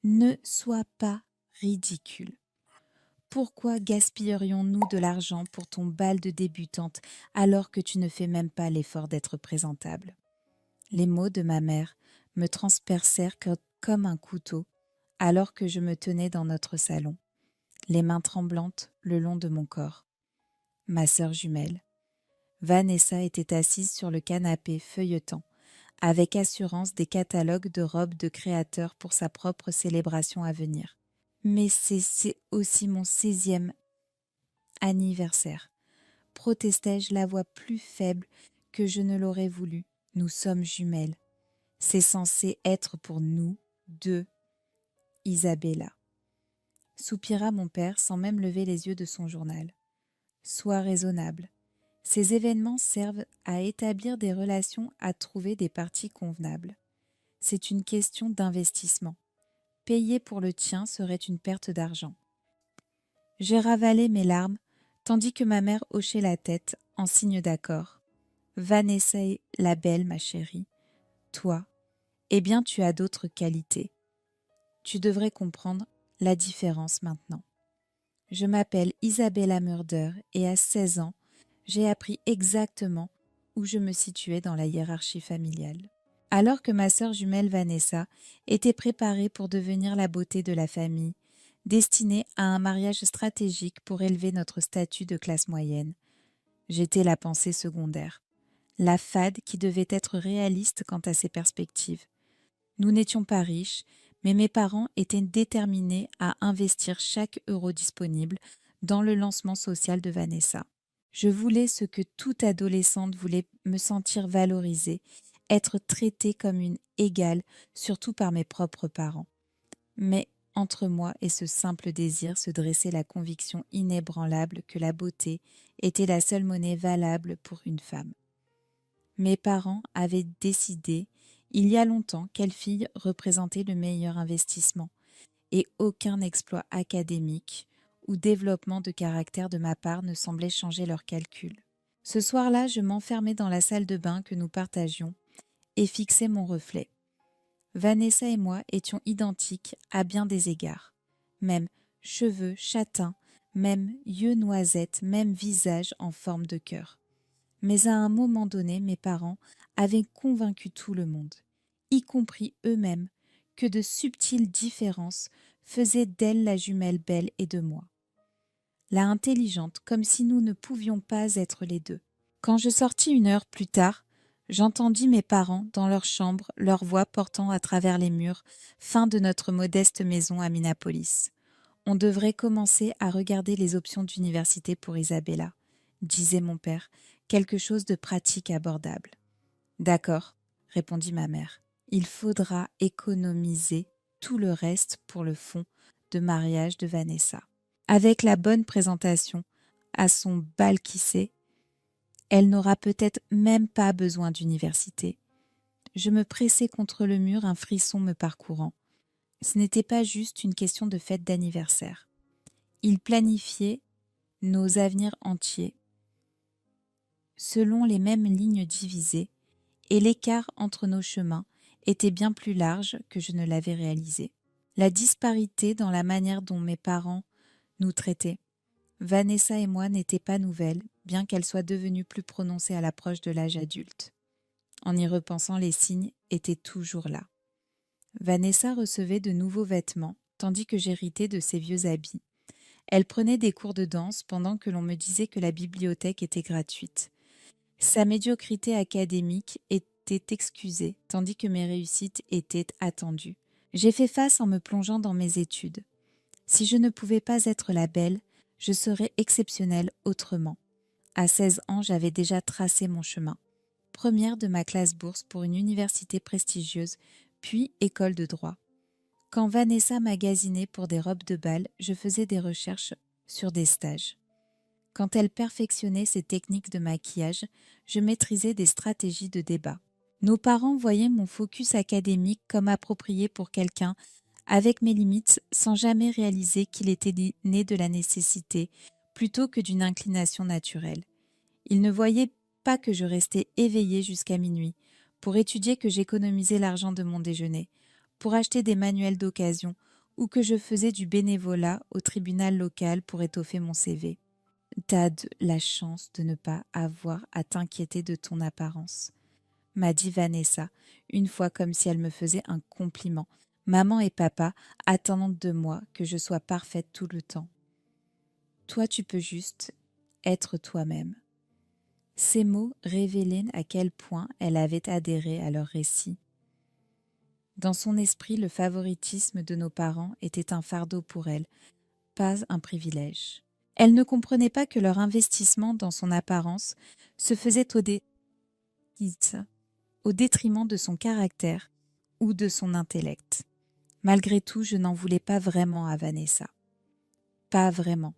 Ne sois pas ridicule. Pourquoi gaspillerions-nous de l'argent pour ton bal de débutante alors que tu ne fais même pas l'effort d'être présentable? Les mots de ma mère me transpercèrent comme un couteau alors que je me tenais dans notre salon, les mains tremblantes le long de mon corps. Ma sœur jumelle, Vanessa, était assise sur le canapé feuilletant, avec assurance des catalogues de robes de créateurs pour sa propre célébration à venir. Mais c'est aussi mon 16e anniversaire, protestai-je la voix plus faible que je ne l'aurais voulu. Nous sommes jumelles. C'est censé être pour nous deux, Isabella. Soupira mon père sans même lever les yeux de son journal. Sois raisonnable. Ces événements servent à établir des relations, à trouver des parties convenables. C'est une question d'investissement. Payer pour le tien serait une perte d'argent. J'ai ravalé mes larmes, tandis que ma mère hochait la tête en signe d'accord. Vanessa est la belle, ma chérie. Toi, eh bien tu as d'autres qualités. Tu devrais comprendre la différence maintenant. Je m'appelle Isabella Murder et à 16 ans, j'ai appris exactement où je me situais dans la hiérarchie familiale. Alors que ma sœur jumelle Vanessa était préparée pour devenir la beauté de la famille, destinée à un mariage stratégique pour élever notre statut de classe moyenne, j'étais la pensée secondaire, la fade qui devait être réaliste quant à ses perspectives. Nous n'étions pas riches, mais mes parents étaient déterminés à investir chaque euro disponible dans le lancement social de Vanessa. Je voulais ce que toute adolescente voulait, me sentir valorisée, être traitée comme une égale, surtout par mes propres parents. Mais entre moi et ce simple désir se dressait la conviction inébranlable que la beauté était la seule monnaie valable pour une femme. Mes parents avaient décidé, il y a longtemps, quelle fille représentait le meilleur investissement, et aucun exploit académique ou développement de caractère de ma part ne semblait changer leurs calculs. Ce soir-là, je m'enfermai dans la salle de bain que nous partagions et fixai mon reflet. Vanessa et moi étions identiques à bien des égards. Même cheveux châtains, même yeux noisettes, même visage en forme de cœur. Mais à un moment donné, mes parents avaient convaincu tout le monde, y compris eux-mêmes, que de subtiles différences faisaient d'elle la jumelle belle et de moi la intelligente, comme si nous ne pouvions pas être les deux. Quand je sortis 1 heure plus tard, j'entendis mes parents, dans leur chambre, leur voix portant à travers les murs, fin de notre modeste maison à Minneapolis. On devrait commencer à regarder les options d'université pour Isabella, disait mon père, quelque chose de pratique et abordable. D'accord, répondit ma mère. Il faudra économiser tout le reste pour le fonds de mariage de Vanessa. Avec la bonne présentation à son bal qui sait, elle n'aura peut-être même pas besoin d'université. Je me pressai contre le mur, un frisson me parcourant. Ce n'était pas juste une question de fête d'anniversaire. Il planifiait nos avenirs entiers, selon les mêmes lignes divisées, et l'écart entre nos chemins était bien plus large que je ne l'avais réalisé. La disparité dans la manière dont mes parents nous traitaient. Vanessa et moi n'étaient pas nouvelles, bien qu'elles soient devenues plus prononcées à l'approche de l'âge adulte. En y repensant, les signes étaient toujours là. Vanessa recevait de nouveaux vêtements, tandis que j'héritais de ses vieux habits. Elle prenait des cours de danse pendant que l'on me disait que la bibliothèque était gratuite. Sa médiocrité académique était excusée, tandis que mes réussites étaient attendues. J'ai fait face en me plongeant dans mes études. Si je ne pouvais pas être la belle, je serais exceptionnelle autrement. À 16 ans, j'avais déjà tracé mon chemin. Première de ma classe bourse pour une université prestigieuse, puis école de droit. Quand Vanessa magasinait pour des robes de bal, je faisais des recherches sur des stages. Quand elle perfectionnait ses techniques de maquillage, je maîtrisais des stratégies de débat. Nos parents voyaient mon focus académique comme approprié pour quelqu'un avec mes limites sans jamais réaliser qu'il était né de la nécessité plutôt que d'une inclination naturelle. Ils ne voyaient pas que je restais éveillée jusqu'à minuit pour étudier, que j'économisais l'argent de mon déjeuner, pour acheter des manuels d'occasion ou que je faisais du bénévolat au tribunal local pour étoffer mon CV. T'as de la chance de ne pas avoir à t'inquiéter de ton apparence, m'a dit Vanessa, une fois comme si elle me faisait un compliment. Maman et papa attendent de moi que je sois parfaite tout le temps. Toi, tu peux juste être toi-même. Ces mots révélaient à quel point elle avait adhéré à leur récit. Dans son esprit, le favoritisme de nos parents était un fardeau pour elle, pas un privilège. Elle ne comprenait pas que leur investissement dans son apparence se faisait au détriment de son caractère ou de son intellect. Malgré tout, je n'en voulais pas vraiment à Vanessa. Pas vraiment.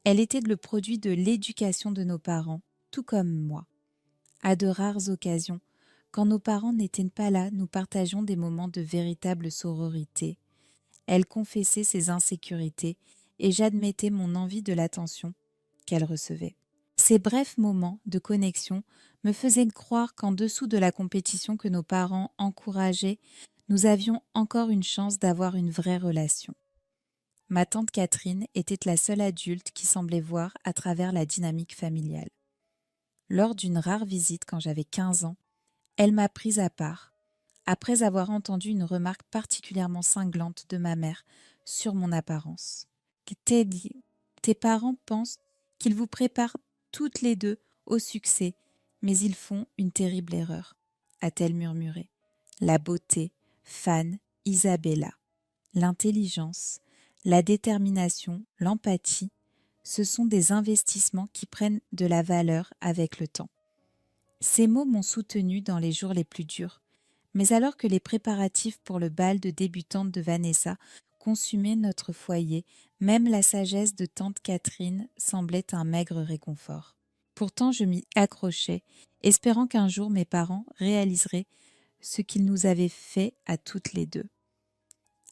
Elle était le produit de l'éducation de nos parents, tout comme moi. À de rares occasions, quand nos parents n'étaient pas là, nous partageons des moments de véritable sororité. Elle confessait ses insécurités et j'admettais mon envie de l'attention qu'elle recevait. Ces brefs moments de connexion me faisaient croire qu'en dessous de la compétition que nos parents encourageaient, nous avions encore une chance d'avoir une vraie relation. Ma tante Catherine était la seule adulte qui semblait voir à travers la dynamique familiale. Lors d'une rare visite quand j'avais 15 ans, elle m'a prise à part, après avoir entendu une remarque particulièrement cinglante de ma mère sur mon apparence. Tes parents pensent qu'ils vous préparent toutes les deux au succès, mais ils font une terrible erreur, a-t-elle murmuré. La beauté, fan Isabella. L'intelligence, la détermination, l'empathie, ce sont des investissements qui prennent de la valeur avec le temps. Ces mots m'ont soutenue dans les jours les plus durs, mais alors que les préparatifs pour le bal de débutante de Vanessa consumaient notre foyer, même la sagesse de tante Catherine semblait un maigre réconfort. Pourtant je m'y accrochais, espérant qu'un jour mes parents réaliseraient ce qu'ils nous avaient fait à toutes les deux.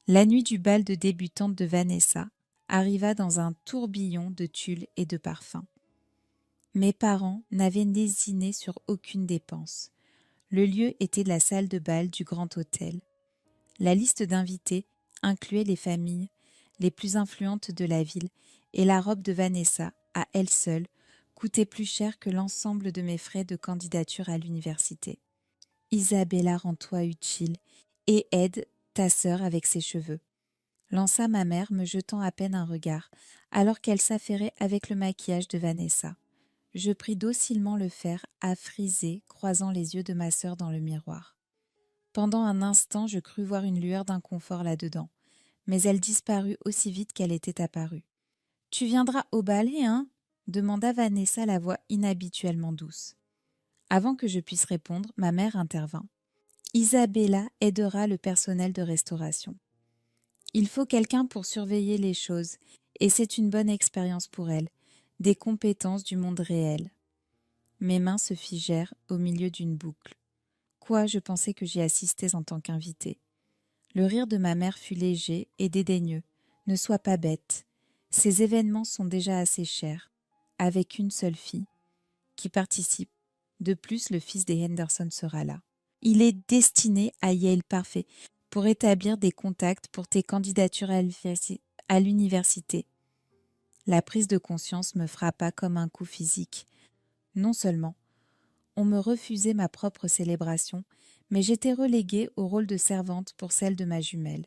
La nuit du bal de débutante de Vanessa arriva dans un tourbillon de tulle et de parfums. Mes parents n'avaient lésiné sur aucune dépense. Le lieu était la salle de bal du Grand Hôtel. La liste d'invités incluait les familles les plus influentes de la ville et la robe de Vanessa, à elle seule, coûtait plus cher que l'ensemble de mes frais de candidature à l'université. Isabella, rends-toi utile et aide ta sœur avec ses cheveux, lança ma mère me jetant à peine un regard, alors qu'elle s'affairait avec le maquillage de Vanessa. Je pris docilement le fer à friser, croisant les yeux de ma sœur dans le miroir. Pendant un instant, je crus voir une lueur d'inconfort là-dedans, mais elle disparut aussi vite qu'elle était apparue. « Tu viendras au ballet, hein ?» demanda Vanessa, la voix inhabituellement douce. Avant que je puisse répondre, ma mère intervint. « Isabella aidera le personnel de restauration. Il faut quelqu'un pour surveiller les choses, et c'est une bonne expérience pour elle, des compétences du monde réel. » Mes mains se figèrent au milieu d'une boucle. Quoi, je pensais que j'y assistais en tant qu'invitée. Le rire de ma mère fut léger et dédaigneux. Ne sois pas bête. Ces événements sont déjà assez chers, avec une seule fille qui participe. De plus, le fils des Henderson sera là. Il est destiné à Yale parfait pour établir des contacts pour tes candidatures à l'université. La prise de conscience me frappa comme un coup physique. Non seulement on me refusait ma propre célébration, mais j'étais reléguée au rôle de servante pour celle de ma jumelle.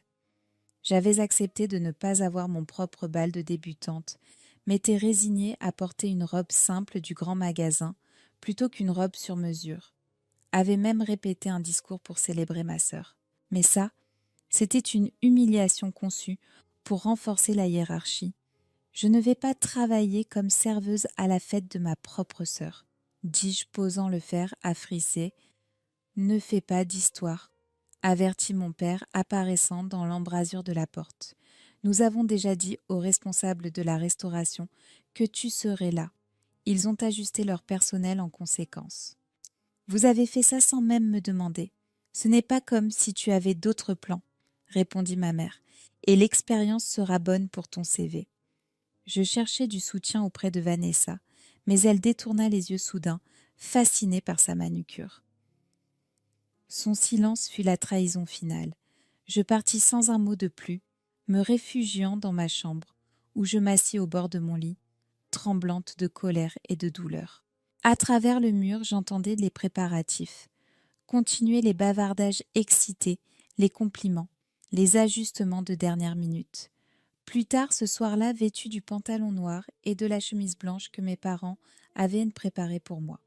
J'avais accepté de ne pas avoir mon propre bal de débutante, m'étais résignée à porter une robe simple du grand magasin plutôt qu'une robe sur mesure. Avait même répété un discours pour célébrer ma sœur. Mais ça, c'était une humiliation conçue pour renforcer la hiérarchie. Je ne vais pas travailler comme serveuse à la fête de ma propre sœur, dis-je posant le fer à friser. Ne fais pas d'histoire, avertit mon père apparaissant dans l'embrasure de la porte. Nous avons déjà dit aux responsables de la restauration que tu serais là. Ils ont ajusté leur personnel en conséquence. Vous avez fait ça sans même me demander. Ce n'est pas comme si tu avais d'autres plans, répondit ma mère, et l'expérience sera bonne pour ton CV. Je cherchais du soutien auprès de Vanessa, mais elle détourna les yeux soudain, fascinée par sa manucure. Son silence fut la trahison finale. Je partis sans un mot de plus, me réfugiant dans ma chambre, où je m'assis au bord de mon lit, tremblante de colère et de douleur. À travers le mur, j'entendais les préparatifs, continuer les bavardages excités, les compliments, les ajustements de dernière minute. Plus tard ce soir-là, vêtue du pantalon noir et de la chemise blanche que mes parents avaient préparée pour moi.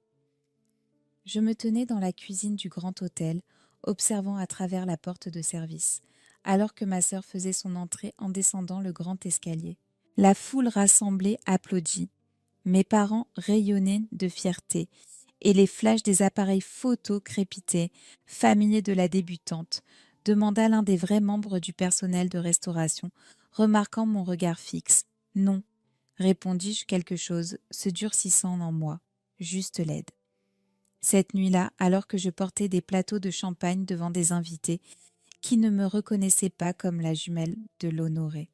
Je me tenais dans la cuisine du grand hôtel, observant à travers la porte de service, alors que ma sœur faisait son entrée en descendant le grand escalier. La foule rassemblée applaudit. Mes parents rayonnaient de fierté, et les flashs des appareils photo crépitaient, familiers de la débutante, demanda l'un des vrais membres du personnel de restauration, remarquant mon regard fixe. Non, répondis-je quelque chose, se durcissant en moi, juste laide. Cette nuit-là, alors que je portais des plateaux de champagne devant des invités qui ne me reconnaissaient pas comme la jumelle de l'Honoré,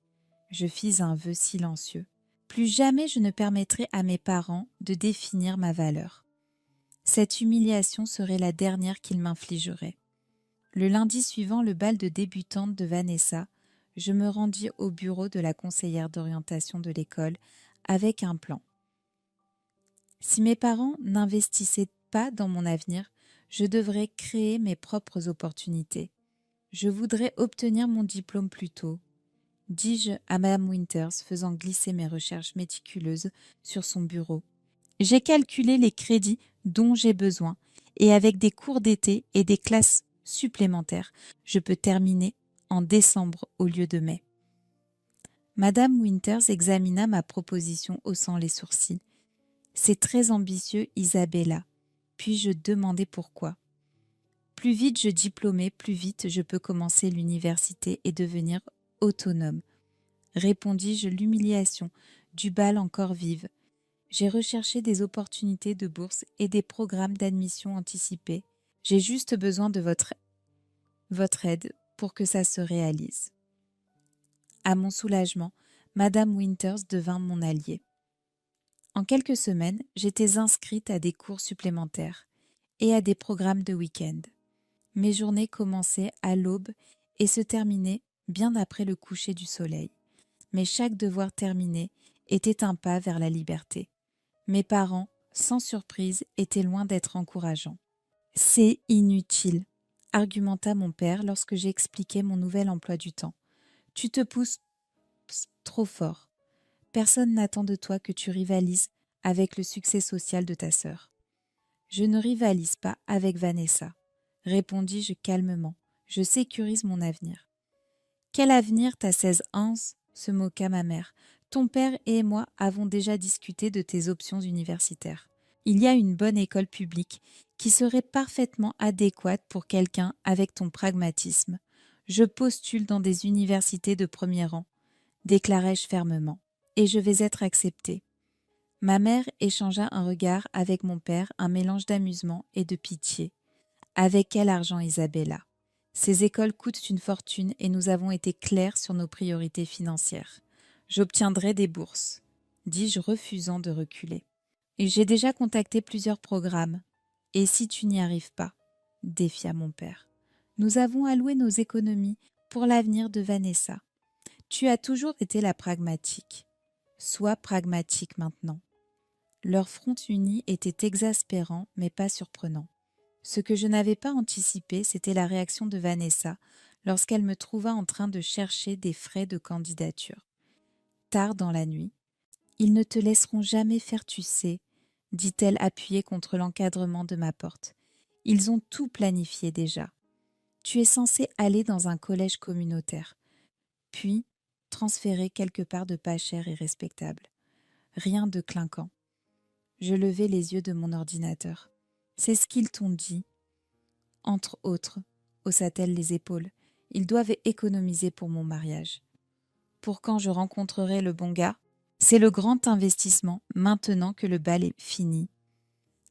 je fis un vœu silencieux. Plus jamais je ne permettrai à mes parents de définir ma valeur. Cette humiliation serait la dernière qu'ils m'infligeraient. Le lundi suivant le bal de débutante de Vanessa, je me rendis au bureau de la conseillère d'orientation de l'école avec un plan. Si mes parents n'investissaient pas dans mon avenir, je devrais créer mes propres opportunités. Je voudrais obtenir mon diplôme plus tôt, dis-je à Madame Winters, faisant glisser mes recherches méticuleuses sur son bureau. J'ai calculé les crédits dont j'ai besoin, et avec des cours d'été et des classes supplémentaires, je peux terminer en décembre au lieu de mai. Madame Winters examina ma proposition haussant les sourcils. C'est très ambitieux, Isabella. Puis-je demander pourquoi? Plus vite je diplômais, plus vite je peux commencer l'université et devenir autonome. Répondis-je, l'humiliation du bal encore vive. J'ai recherché des opportunités de bourse et des programmes d'admission anticipés. J'ai juste besoin de votre aide pour que ça se réalise. À mon soulagement, Madame Winters devint mon alliée. En quelques semaines, j'étais inscrite à des cours supplémentaires et à des programmes de week-end. Mes journées commençaient à l'aube et se terminaient bien après le coucher du soleil. Mais chaque devoir terminé était un pas vers la liberté. Mes parents, sans surprise, étaient loin d'être encourageants. « C'est inutile », argumenta mon père lorsque j'expliquais mon nouvel emploi du temps. « Tu te pousses trop fort. Personne n'attend de toi que tu rivalises avec le succès social de ta sœur. »« Je ne rivalise pas avec Vanessa, » répondis-je calmement. « Je sécurise mon avenir. »« Quel avenir t'as 16 ans ?» se moqua ma mère. « Ton père et moi avons déjà discuté de tes options universitaires. Il y a une bonne école publique qui serait parfaitement adéquate pour quelqu'un avec ton pragmatisme. Je postule dans des universités de premier rang, déclarai-je fermement, et je vais être acceptée. » Ma mère échangea un regard avec mon père, un mélange d'amusement et de pitié. Avec quel argent, Isabella? Ces écoles coûtent une fortune et nous avons été clairs sur nos priorités financières. J'obtiendrai des bourses, dis-je, refusant de reculer. Et j'ai déjà contacté plusieurs programmes. Et si tu n'y arrives pas? Défia mon père. Nous avons alloué nos économies pour l'avenir de Vanessa. Tu as toujours été la pragmatique. Sois pragmatique maintenant. Leur front uni était exaspérant mais pas surprenant. Ce que je n'avais pas anticipé, c'était la réaction de Vanessa lorsqu'elle me trouva en train de chercher des frais de candidature. Tard dans la nuit, « Ils ne te laisseront jamais faire, tu sais, » dit-elle appuyée contre l'encadrement de ma porte. « Ils ont tout planifié déjà. Tu es censé aller dans un collège communautaire, puis transférer quelque part de pas cher et respectable. Rien de clinquant. » Je levai les yeux de mon ordinateur. « C'est ce qu'ils t'ont dit. » Entre autres, haussa-t-elle les épaules, ils doivent économiser pour mon mariage. Pour quand je rencontrerai le bon gars? C'est le grand investissement maintenant que le bal est fini.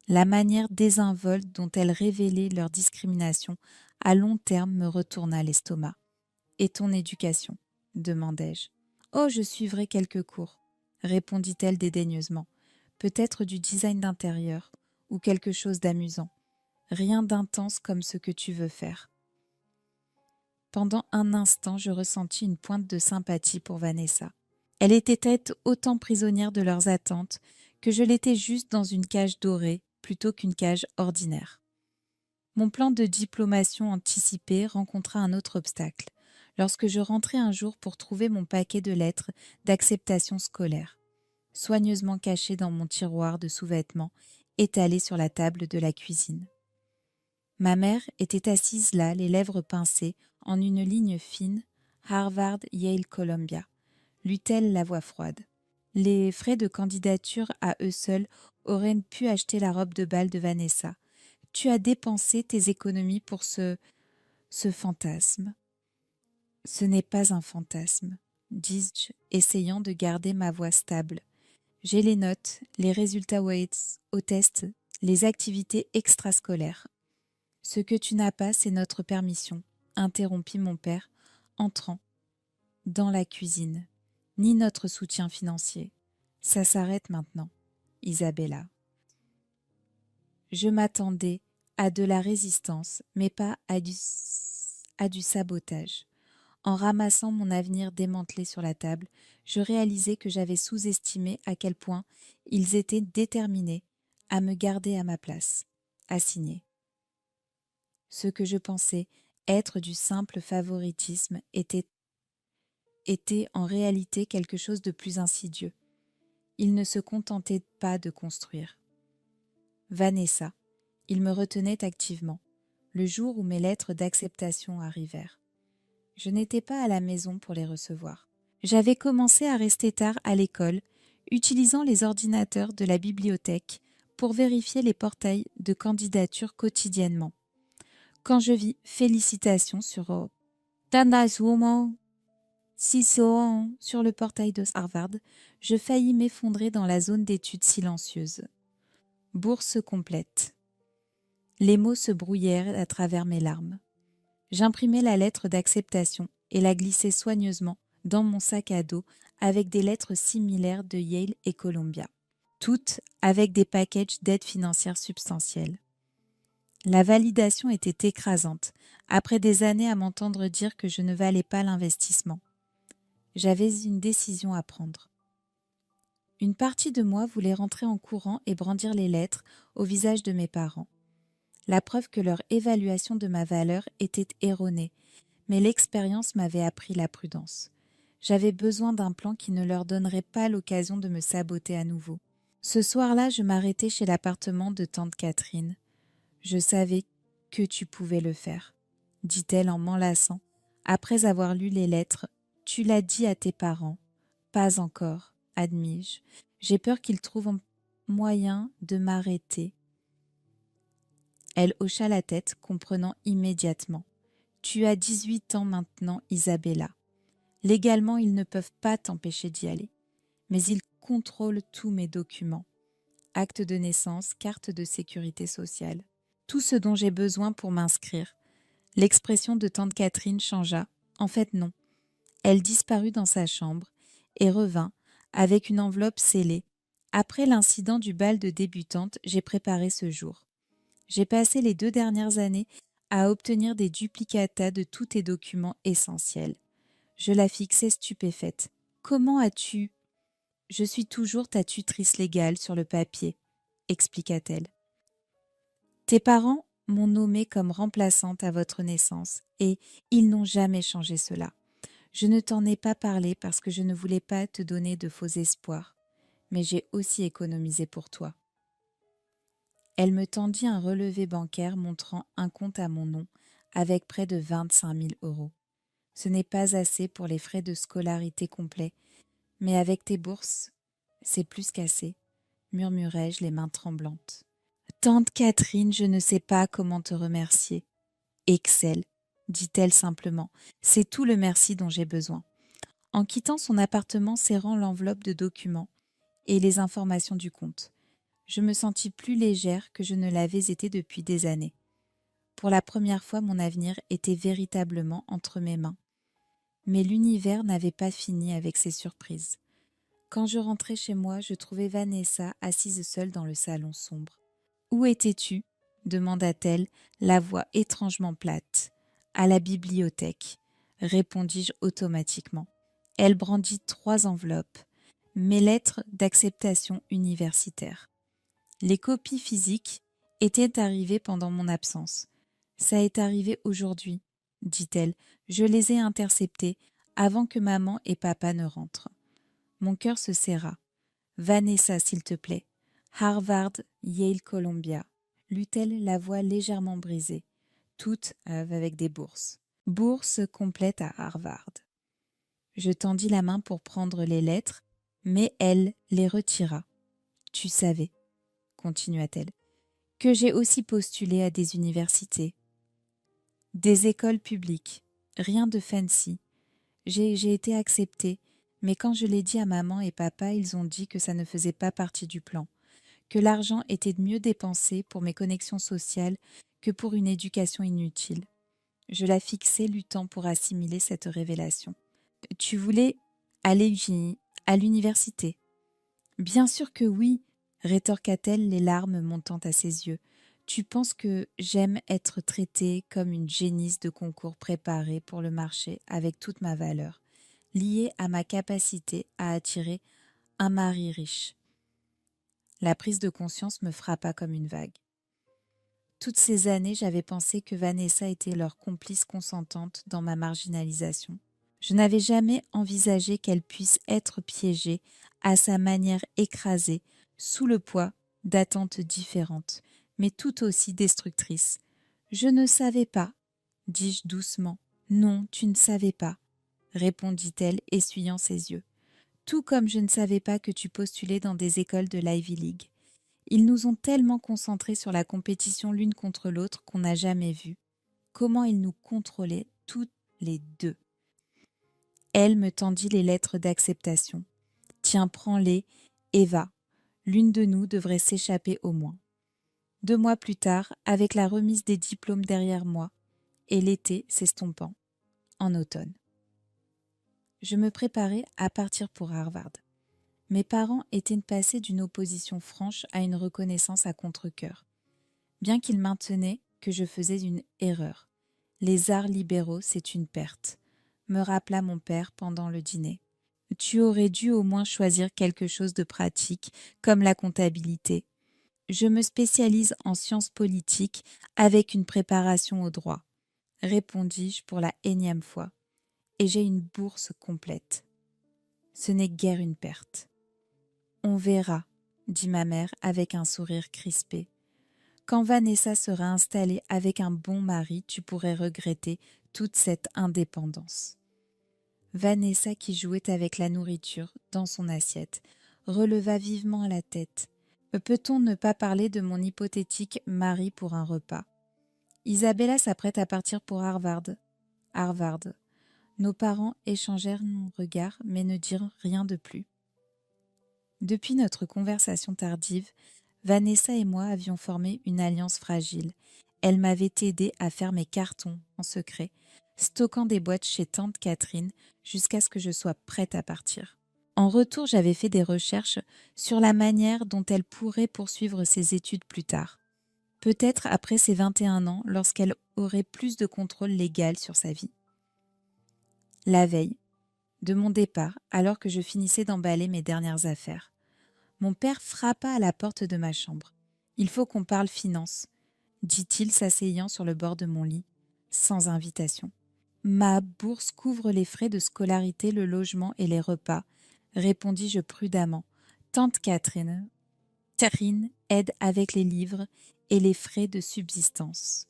La manière désinvolte dont elles révélaient leur discrimination à long terme me retourna l'estomac. Et ton éducation? Demandai-je. Oh, je suivrai quelques cours, répondit-elle dédaigneusement. Peut-être du design d'intérieur ou quelque chose d'amusant. Rien d'intense comme ce que tu veux faire. Pendant un instant, je ressentis une pointe de sympathie pour Vanessa. Elle était autant prisonnière de leurs attentes que je l'étais juste dans une cage dorée plutôt qu'une cage ordinaire. Mon plan de diplomation anticipée rencontra un autre obstacle, lorsque je rentrai un jour pour trouver mon paquet de lettres d'acceptation scolaire, soigneusement caché dans mon tiroir de sous-vêtements, étalé sur la table de la cuisine. Ma mère était assise là, les lèvres pincées, en une ligne fine, Harvard, Yale, Columbia. Lut-elle la voix froide. Les frais de candidature à eux seuls auraient pu acheter la robe de bal de Vanessa. Tu as dépensé tes économies pour ce fantasme. Ce n'est pas un fantasme, dis-je, essayant de garder ma voix stable. J'ai les notes, les résultats au test, les activités extrascolaires. Ce que tu n'as pas, c'est notre permission, interrompit mon père, entrant dans la cuisine, ni notre soutien financier. Ça s'arrête maintenant, Isabella. Je m'attendais à de la résistance, mais pas à du sabotage. En ramassant mon avenir démantelé sur la table, je réalisais que j'avais sous-estimé à quel point ils étaient déterminés à me garder à ma place, assignée. Ce que je pensais être du simple favoritisme était en réalité quelque chose de plus insidieux. Ils ne se contentaient pas de construire. Vanessa, il me retenait activement, le jour où mes lettres d'acceptation arrivèrent. Je n'étais pas à la maison pour les recevoir. J'avais commencé à rester tard à l'école, utilisant les ordinateurs de la bibliothèque pour vérifier les portails de candidature quotidiennement. Quand je vis félicitations sur Tanaswoman Sisoan sur le portail de Harvard, je faillis m'effondrer dans la zone d'études silencieuse. Bourse complète. Les mots se brouillèrent à travers mes larmes. J'imprimai la lettre d'acceptation et la glissai soigneusement dans mon sac à dos avec des lettres similaires de Yale et Columbia, toutes avec des packages d'aide financière substantielle. La validation était écrasante, après des années à m'entendre dire que je ne valais pas l'investissement. J'avais une décision à prendre. Une partie de moi voulait rentrer en courant et brandir les lettres au visage de mes parents. La preuve que leur évaluation de ma valeur était erronée, mais l'expérience m'avait appris la prudence. J'avais besoin d'un plan qui ne leur donnerait pas l'occasion de me saboter à nouveau. Ce soir-là, je m'arrêtai chez l'appartement de tante Catherine. Je savais que tu pouvais le faire, dit-elle en m'enlaçant, après avoir lu les lettres. Tu l'as dit à tes parents. Pas encore, admis-je. J'ai peur qu'ils trouvent un moyen de m'arrêter. Elle hocha la tête, comprenant immédiatement. Tu as 18 ans maintenant, Isabella. Légalement, ils ne peuvent pas t'empêcher d'y aller. Mais ils contrôlent tous mes documents. Acte de naissance, carte de sécurité sociale. Tout ce dont j'ai besoin pour m'inscrire. L'expression de tante Catherine changea. En fait, non. Elle disparut dans sa chambre et revint avec une enveloppe scellée. Après l'incident du bal de débutante, j'ai préparé ce jour. J'ai passé les 2 dernières années à obtenir des duplicata de tous tes documents essentiels. Je la fixai stupéfaite. Comment as-tu... Je suis toujours ta tutrice légale sur le papier, expliqua-t-elle. Tes parents m'ont nommée comme remplaçante à votre naissance et ils n'ont jamais changé cela. Je ne t'en ai pas parlé parce que je ne voulais pas te donner de faux espoirs, mais j'ai aussi économisé pour toi. Elle me tendit un relevé bancaire montrant un compte à mon nom avec près de 25 000 €. Ce n'est pas assez pour les frais de scolarité complets, mais avec tes bourses, c'est plus qu'assez, murmurai-je les mains tremblantes. Tante Catherine, je ne sais pas comment te remercier. Excelle, dit-elle simplement, c'est tout le merci dont j'ai besoin. En quittant son appartement serrant l'enveloppe de documents et les informations du compte, je me sentis plus légère que je ne l'avais été depuis des années. Pour la première fois, mon avenir était véritablement entre mes mains. Mais l'univers n'avait pas fini avec ses surprises. Quand je rentrai chez moi, je trouvai Vanessa assise seule dans le salon sombre. « Où étais-tu » demanda-t-elle, la voix étrangement plate. « À la bibliothèque. répondis-je automatiquement. Elle brandit 3 enveloppes, mes lettres d'acceptation universitaire. Les copies physiques étaient arrivées pendant mon absence. Ça est arrivé aujourd'hui, dit-elle. Je les ai interceptées avant que maman et papa ne rentrent. Mon cœur se serra. Vanessa, s'il te plaît. Harvard, Yale, Columbia. Lut-elle, la voix légèrement brisée. Toutes avec des bourses. Bourse complète à Harvard. Je tendis la main pour prendre les lettres, mais elle les retira. Tu savais, continua-t-elle, que j'ai aussi postulé à des universités. Des écoles publiques. Rien de fancy. J'ai été acceptée, mais quand je l'ai dit à maman et papa, ils ont dit que ça ne faisait pas partie du plan, que l'argent était mieux dépensé pour mes connexions sociales que pour une éducation inutile. Je la fixais luttant pour assimiler cette révélation. Tu voulais aller à l'université? Bien sûr que oui, rétorqua-t-elle, les larmes montant à ses yeux. Tu penses que j'aime être traitée comme une génisse de concours préparée pour le marché avec toute ma valeur, liée à ma capacité à attirer un mari riche. La prise de conscience me frappa comme une vague. Toutes ces années, j'avais pensé que Vanessa était leur complice consentante dans ma marginalisation. Je n'avais jamais envisagé qu'elle puisse être piégée, à sa manière écrasée, sous le poids d'attentes différentes, mais tout aussi destructrices. Je ne savais pas, dis-je doucement. Non, tu ne savais pas, répondit-elle, essuyant ses yeux. Tout comme je ne savais pas que tu postulais dans des écoles de l'Ivy League. Ils nous ont tellement concentrés sur la compétition l'une contre l'autre qu'on n'a jamais vu comment ils nous contrôlaient toutes les deux. Elle me tendit les lettres d'acceptation. Tiens, prends-les et va. L'une de nous devrait s'échapper au moins. 2 mois plus tard, avec la remise des diplômes derrière moi, et l'été s'estompant, en automne. Je me préparais à partir pour Harvard. Mes parents étaient passés d'une opposition franche à une reconnaissance à contre-cœur, bien qu'ils maintenaient que je faisais une erreur. Les arts libéraux, c'est une perte, me rappela mon père pendant le dîner. Tu aurais dû au moins choisir quelque chose de pratique, comme la comptabilité. Je me spécialise en sciences politiques avec une préparation au droit, répondis-je pour la énième fois, et j'ai une bourse complète. Ce n'est guère une perte. On verra, dit ma mère avec un sourire crispé. Quand Vanessa sera installée avec un bon mari, tu pourrais regretter toute cette indépendance. Vanessa, qui jouait avec la nourriture dans son assiette, releva vivement la tête. Peut-on ne pas parler de mon hypothétique mari pour un repas? Isabella s'apprête à partir pour Harvard. Harvard. Nos parents échangèrent nos regards, mais ne dirent rien de plus. Depuis notre conversation tardive, Vanessa et moi avions formé une alliance fragile. Elle m'avait aidé à faire mes cartons en secret, stockant des boîtes chez tante Catherine jusqu'à ce que je sois prête à partir. En retour, j'avais fait des recherches sur la manière dont elle pourrait poursuivre ses études plus tard. Peut-être après ses 21 ans, lorsqu'elle aurait plus de contrôle légal sur sa vie. La veille de mon départ, alors que je finissais d'emballer mes dernières affaires, mon père frappa à la porte de ma chambre. « Il faut qu'on parle finances », dit-il s'asseyant sur le bord de mon lit, sans invitation. « Ma bourse couvre les frais de scolarité, le logement et les repas, » répondis-je prudemment. « Tante Catherine aide avec les livres et les frais de subsistance. »«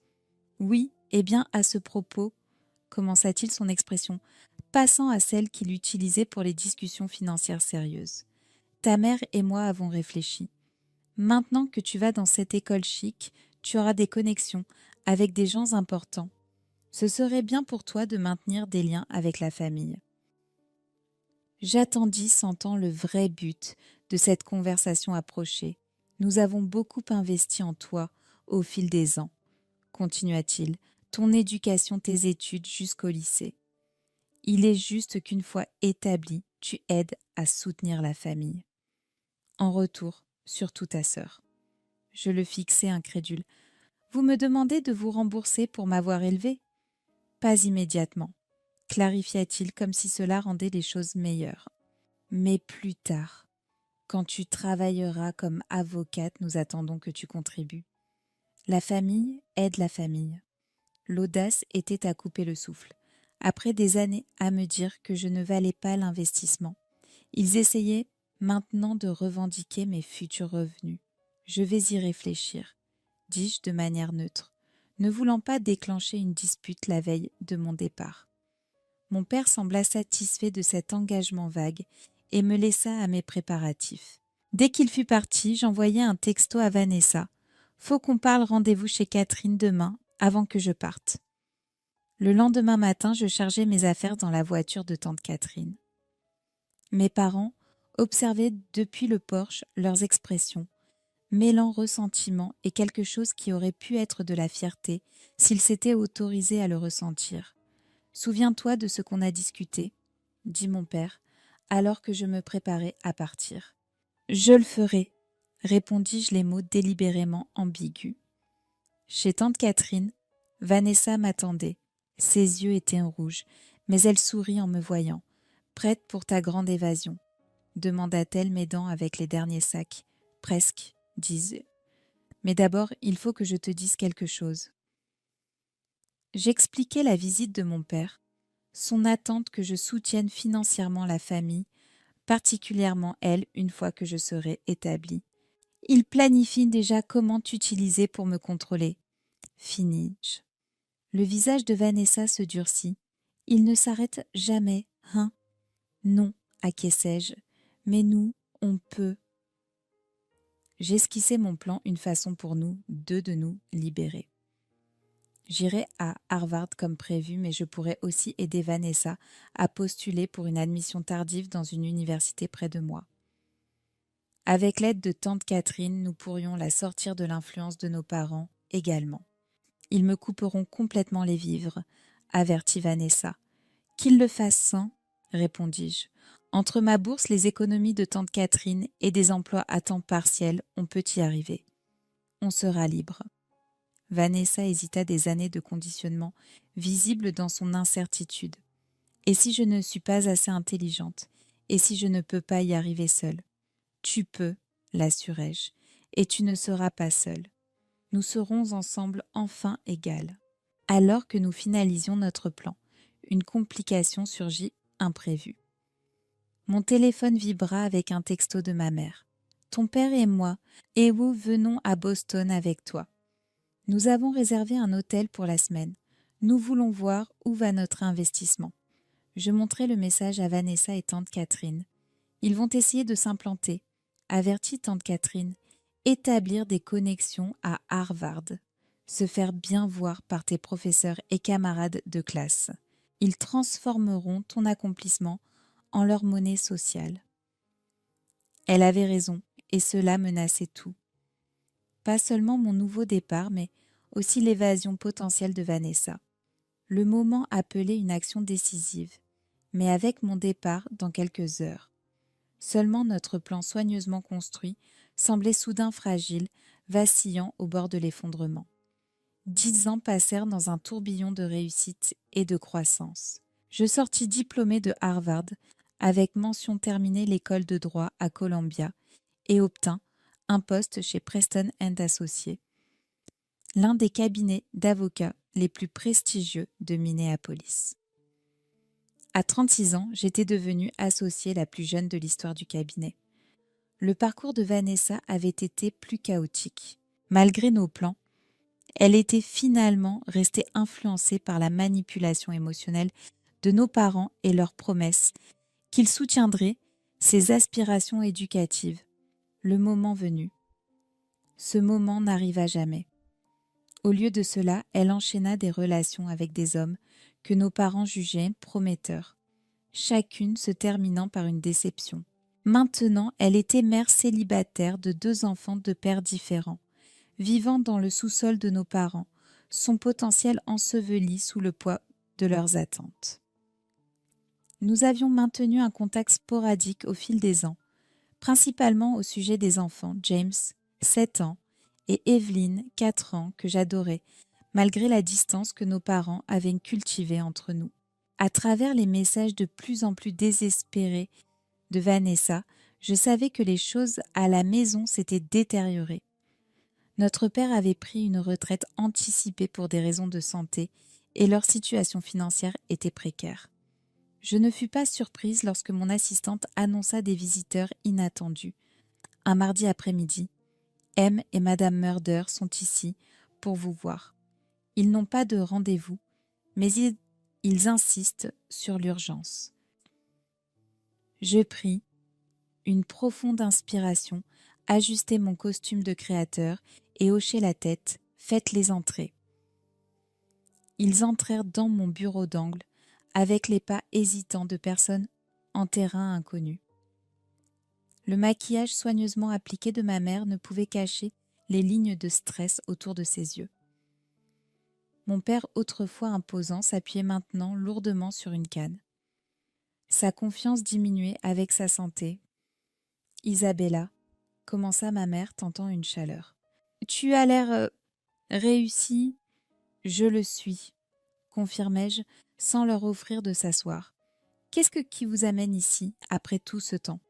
Oui, eh bien, à ce propos, » commença-t-il son expression, passant à celle qu'il utilisait pour les discussions financières sérieuses. Ta mère et moi avons réfléchi. Maintenant que tu vas dans cette école chic, tu auras des connexions avec des gens importants. Ce serait bien pour toi de maintenir des liens avec la famille. J'attendis, sentant le vrai but de cette conversation approcher. Nous avons beaucoup investi en toi au fil des ans, continua-t-il, ton éducation, tes études jusqu'au lycée. Il est juste qu'une fois établi, tu aides à soutenir la famille. En retour, surtout ta sœur. Je le fixai incrédule. Vous me demandez de vous rembourser pour m'avoir élevé? Pas immédiatement, clarifia-t-il comme si cela rendait les choses meilleures. Mais plus tard, quand tu travailleras comme avocate, nous attendons que tu contribues. La famille aide la famille. L'audace était à couper le souffle. Après des années à me dire que je ne valais pas l'investissement, ils essayaient maintenant de revendiquer mes futurs revenus. Je vais y réfléchir, dis-je de manière neutre, ne voulant pas déclencher une dispute la veille de mon départ. Mon père sembla satisfait de cet engagement vague et me laissa à mes préparatifs. Dès qu'il fut parti, j'envoyai un texto à Vanessa. Faut qu'on parle, rendez-vous chez Catherine demain, avant que je parte. Le lendemain matin, je chargeai mes affaires dans la voiture de tante Catherine. Mes parents observaient depuis le porche leurs expressions, mêlant ressentiment et quelque chose qui aurait pu être de la fierté s'ils s'étaient autorisés à le ressentir. « Souviens-toi de ce qu'on a discuté, » dit mon père, alors que je me préparais à partir. « Je le ferai, » répondis-je les mots délibérément ambigus. Chez tante Catherine, Vanessa m'attendait. Ses yeux étaient rouges, mais elle sourit en me voyant. « Prête pour ta grande évasion ?» demanda-t-elle, m'aidant avec les derniers sacs. « Presque, » dis-je. « Mais d'abord, il faut que je te dise quelque chose. » J'expliquai la visite de mon père, son attente que je soutienne financièrement la famille, particulièrement elle, une fois que je serai établie. Il planifie déjà comment t'utiliser pour me contrôler. Finis-je. Le visage de Vanessa se durcit. Il ne s'arrête jamais, hein? Non, acquiesçai-je, mais nous, on peut. J'esquissai mon plan, une façon pour nous, deux de nous libérer. J'irai à Harvard comme prévu, mais je pourrais aussi aider Vanessa à postuler pour une admission tardive dans une université près de moi. Avec l'aide de tante Catherine, nous pourrions la sortir de l'influence de nos parents également. Ils me couperont complètement les vivres, avertit Vanessa. Qu'ils le fassent sans, répondis-je. Entre ma bourse, les économies de tante Catherine et des emplois à temps partiel, on peut y arriver. On sera libre. Vanessa hésita des années de conditionnement, visibles dans son incertitude. Et si je ne suis pas assez intelligente? Et si je ne peux pas y arriver seule? Tu peux, l'assurai-je, et tu ne seras pas seule. Nous serons ensemble enfin égales. Alors que nous finalisions notre plan, une complication surgit imprévue. Mon téléphone vibra avec un texto de ma mère. Ton père et moi, Ewo, venons à Boston avec toi. Nous avons réservé un hôtel pour la semaine. Nous voulons voir où va notre investissement. Je montrai le message à Vanessa et tante Catherine. Ils vont essayer de s'implanter, avertit tante Catherine, établir des connexions à Harvard, se faire bien voir par tes professeurs et camarades de classe. Ils transformeront ton accomplissement en leur monnaie sociale. Elle avait raison, et cela menaçait tout. Pas seulement mon nouveau départ, mais aussi l'évasion potentielle de Vanessa. Le moment appelait une action décisive, mais avec mon départ dans quelques heures. Seulement notre plan soigneusement construit semblait soudain fragile, vacillant au bord de l'effondrement. 10 ans passèrent dans un tourbillon de réussite et de croissance. Je sortis diplômée de Harvard, avec mention terminée l'école de droit à Columbia, et obtins un poste chez Preston & Associés, l'un des cabinets d'avocats les plus prestigieux de Minneapolis. À 36 ans, j'étais devenue associée la plus jeune de l'histoire du cabinet. Le parcours de Vanessa avait été plus chaotique. Malgré nos plans, elle était finalement restée influencée par la manipulation émotionnelle de nos parents et leurs promesses qu'ils soutiendraient ses aspirations éducatives, le moment venu. Ce moment n'arriva jamais. Au lieu de cela, elle enchaîna des relations avec des hommes que nos parents jugeaient prometteurs, chacune se terminant par une déception. Maintenant, elle était mère célibataire de 2 enfants de pères différents, vivant dans le sous-sol de nos parents, son potentiel enseveli sous le poids de leurs attentes. Nous avions maintenu un contact sporadique au fil des ans, principalement au sujet des enfants, James, 7 ans, et Evelyn, 4 ans, que j'adorais, malgré la distance que nos parents avaient cultivée entre nous. À travers les messages de plus en plus désespérés de Vanessa, je savais que les choses à la maison s'étaient détériorées. Notre père avait pris une retraite anticipée pour des raisons de santé et leur situation financière était précaire. Je ne fus pas surprise lorsque mon assistante annonça des visiteurs inattendus. Un mardi après-midi, M et Madame Murder sont ici pour vous voir. Ils n'ont pas de rendez-vous, mais ils insistent sur l'urgence. Je pris une profonde inspiration, ajustai mon costume de créateur et hochai la tête. Faites-les entrer. Ils entrèrent dans mon bureau d'angle avec les pas hésitants de personnes en terrain inconnu. Le maquillage soigneusement appliqué de ma mère ne pouvait cacher les lignes de stress autour de ses yeux. Mon père, autrefois imposant, s'appuyait maintenant lourdement sur une canne. Sa confiance diminuait avec sa santé. « Isabella », commença ma mère, tentant une chaleur. « Tu as l'air réussi. »« Je le suis », confirmai-je, sans leur offrir de s'asseoir. « Qu'est-ce qui vous amène ici, après tout ce temps ?»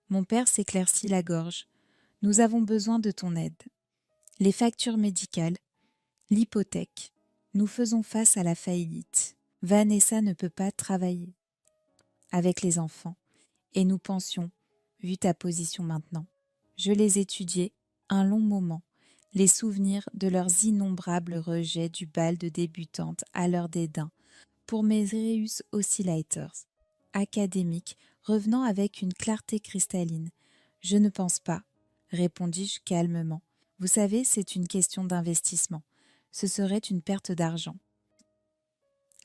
Mon père s'éclaircit la gorge. « Nous avons besoin de ton aide. Les factures médicales, l'hypothèque. Nous faisons face à la faillite. Vanessa ne peut pas travailler avec les enfants. Et nous pensions, vu ta position maintenant. » Je les étudiai un long moment, les souvenirs de leurs innombrables rejets du bal de débutante à leur dédain pour mes Reus Oscillators, académiques, revenant avec une clarté cristalline. « Je ne pense pas, » répondis-je calmement. « Vous savez, c'est une question d'investissement. Ce serait une perte d'argent. »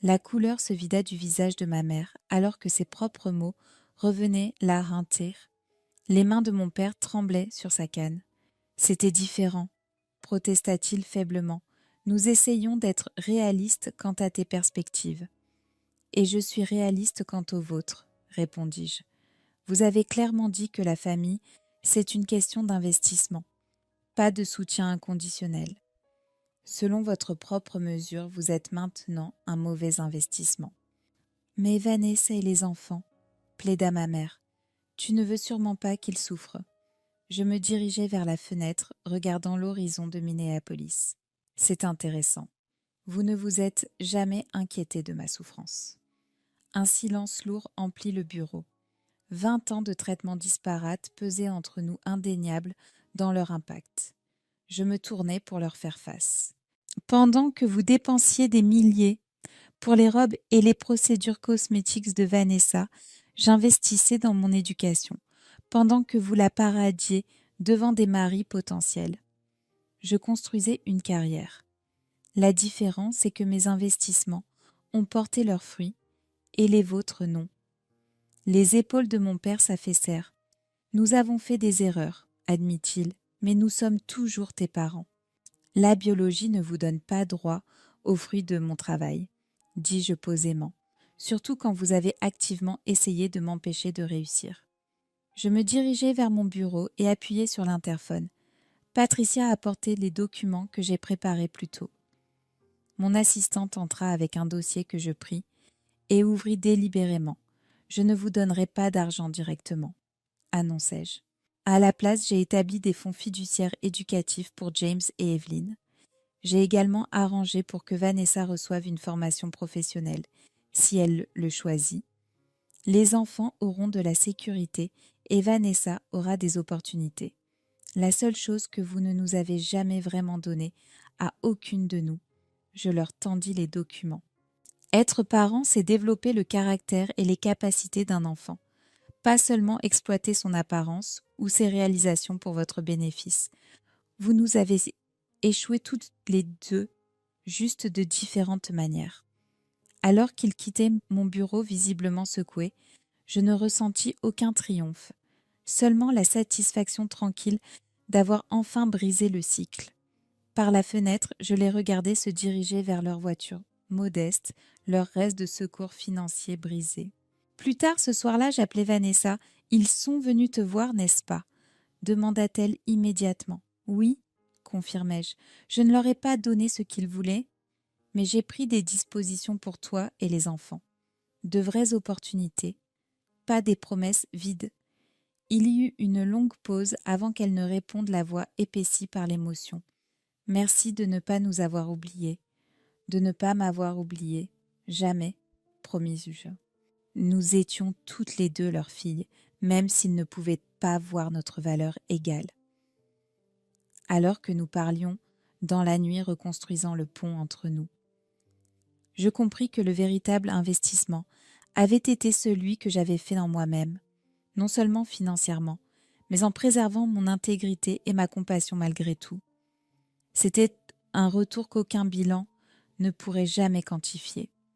La couleur se vida du visage de ma mère, alors que ses propres mots revenaient la rintir. Les mains de mon père tremblaient sur sa canne. « C'était différent, » protesta-t-il faiblement. « Nous essayons d'être réalistes quant à tes perspectives. »« Et je suis réaliste quant aux vôtres, » répondis-je. « Vous avez clairement dit que la famille, c'est une question d'investissement, pas de soutien inconditionnel. Selon votre propre mesure, vous êtes maintenant un mauvais investissement. »« Mais Vanessa et les enfants, » plaida ma mère. « Tu ne veux sûrement pas qu'ils souffrent. » Je me dirigeai vers la fenêtre, regardant l'horizon de Minneapolis. « C'est intéressant. Vous ne vous êtes jamais inquiété de ma souffrance. » Un silence lourd emplit le bureau. 20 ans de traitements disparates pesaient entre nous indéniables dans leur impact. Je me tournai pour leur faire face. « Pendant que vous dépensiez des milliers pour les robes et les procédures cosmétiques de Vanessa, j'investissais dans mon éducation. Pendant que vous la paradiez devant des maris potentiels, je construisais une carrière. La différence est que mes investissements ont porté leurs fruits et les vôtres non. » Les épaules de mon père s'affaissèrent. « Nous avons fait des erreurs, » admit-il, « mais nous sommes toujours tes parents. » « La biologie ne vous donne pas droit aux fruits de mon travail, » dis-je posément, « surtout quand vous avez activement essayé de m'empêcher de réussir. » Je me dirigeai vers mon bureau et appuyai sur l'interphone. Patricia apportait les documents que j'ai préparés plus tôt. Mon assistante entra avec un dossier que je pris et ouvrit délibérément. « Je ne vous donnerai pas d'argent directement, » annonçai-je. À la place, j'ai établi des fonds fiduciaires éducatifs pour James et Evelyn. J'ai également arrangé pour que Vanessa reçoive une formation professionnelle, si elle le choisit. Les enfants auront de la sécurité et Vanessa aura des opportunités. La seule chose que vous ne nous avez jamais vraiment donnée à aucune de nous. » Je leur tendis les documents. Être parent, c'est développer le caractère et les capacités d'un enfant. Pas seulement exploiter son apparence ou ses réalisations pour votre bénéfice. Vous nous avez échoué toutes les deux, juste de différentes manières. Alors qu'il quittait mon bureau visiblement secoué, je ne ressentis aucun triomphe, seulement la satisfaction tranquille d'avoir enfin brisé le cycle. Par la fenêtre, je les regardais se diriger vers leur voiture, modeste, leur reste de secours financier brisé. Plus tard ce soir-là, j'appelai Vanessa. « Ils sont venus te voir, n'est-ce pas ?» demanda-t-elle immédiatement. « Oui, » confirmai-je. « Je ne leur ai pas donné ce qu'ils voulaient, mais j'ai pris des dispositions pour toi et les enfants. » de vraies opportunités, pas des promesses vides. Il y eut une longue pause avant qu'elle ne réponde, la voix épaissie par l'émotion. Merci de ne pas nous avoir oubliés, de ne pas m'avoir oublié, jamais, promis-je. Nous étions toutes les deux leurs filles, même s'ils ne pouvaient pas voir notre valeur égale. Alors que nous parlions, dans la nuit reconstruisant le pont entre nous, je compris que le véritable investissement avait été celui que j'avais fait en moi-même, non seulement financièrement, mais en préservant mon intégrité et ma compassion malgré tout. C'était un retour qu'aucun bilan ne pourrait jamais quantifier.